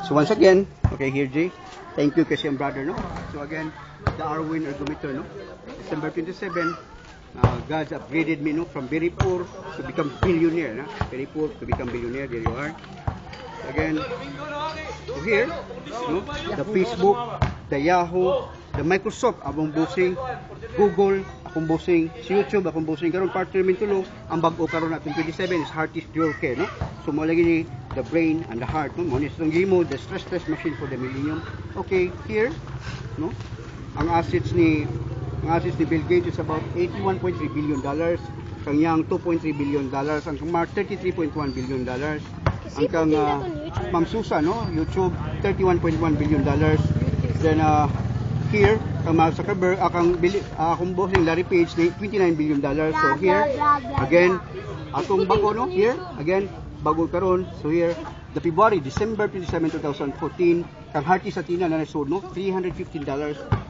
So once again, okay, here Jay, thank you kasi ang brother, no? So again, the Arwin Ergometer, no? December 27, God's upgraded me, no? From very poor to become billionaire, no? Very poor to become billionaire, there you are. Again, so here, no? The Facebook, the Yahoo, the Microsoft, abong busing, Google, akong busing, si YouTube, akong busing, karon partner min tulo, ang bag-o karon atong 27 is Heart is Your Care, no? So mo lagi ni the brain and the heart, no? Mo ni itong gimo, the stress test machine for the millennium. Okay, here, no? Ang assets ni Bill Gates is about 81.3 billion dollars, kang Yang 2.3 billion dollars, ang Mark 33.1 billion dollars, ang kang Ma'am Susan, no? YouTube 31.1 billion dollars. Then here, ang Mark Zuckerberg, akong boss ng Larry Page, 29 billion dollars. So here, again, atong bago, no? Here, again, bago karon. So here, the December 27, 2014, kang Hearty sa Tina na nasod, no? $315.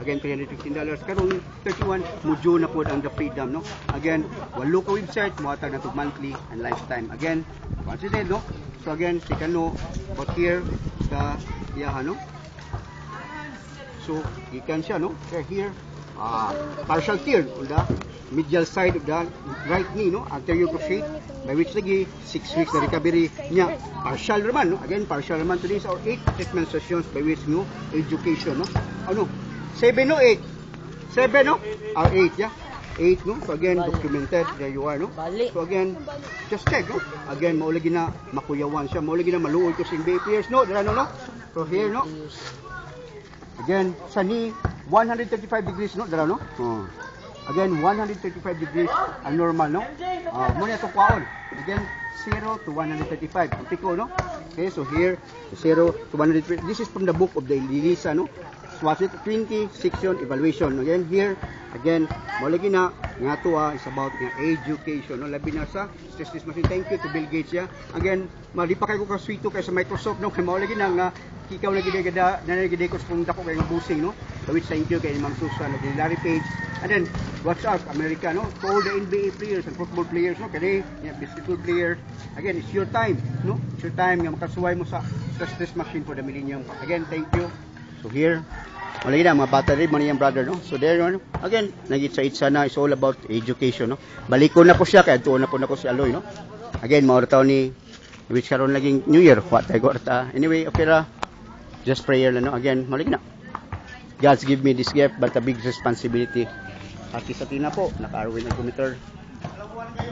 Again, $315. Karon 31, mudyo na po ang the freedom, no? Again, walo ka website, muhatag na to monthly and lifetime. Again, once again, no? So again, sikano, but here, the, no? So, ikan siya, no? Here, partial tear on the medial side of the right knee, no? Anterior cruciate, by which lagi 6 weeks na recovery niya. Partial naman, no? Again, partial naman. Today's our 8 treatment sessions by which, no? Education, no? Ano? 7, no? 8. 7, no? 8, yeah? 8, no? So again, documented. There you are, no? So again, just check, no? Again, maulagi na makuyawan siya. Maulagi na maluoy ko sa NBA players, no? Dara, no? So here, no? Again, sa knee, 135 degrees, no? Dara, no? Again, 135 degrees ang normal, no? Muna ito kwaon. Again, 0 to 135. Ang piko, no? Okay, so here, 0 to 135. This is from the book of the Lisa, no? So, what's it? 20 section evaluation. Again, here, again, malagi na, nga to is about education, no? Labi na sa stress test machine. Thank you to Bill Gates, yeah? Again, malipa kayo ko kaswito kayo sa Microsoft, no? Kaya malagi na nga, ikaw nagigay ko sa kung dako kayo ng busing, no? So, which thank you kay Ma'am Susan, kay Larry Page. And then, watch out, America, no? To all the NBA players and football players, no? Kaya, basketball players. Again, it's your time, no? It's your time nga makasuway mo sa stress machine for the millennium. Again, thank you. So here, malagi na, mga battery, mga niyang brother, no? So there, no? Again, nagitsa-itsa na, it's all about education, no? Balikon na ko siya, kaya tuon na po na ko si Aloy, no? Again, mga taon ni, which karon laging New Year, what I got. Anyway, okay ra, just prayer na, no? Again, malagi na. God's give me this gift, but a big responsibility. Hati sa Tina po, naka-Arwin Ergometer.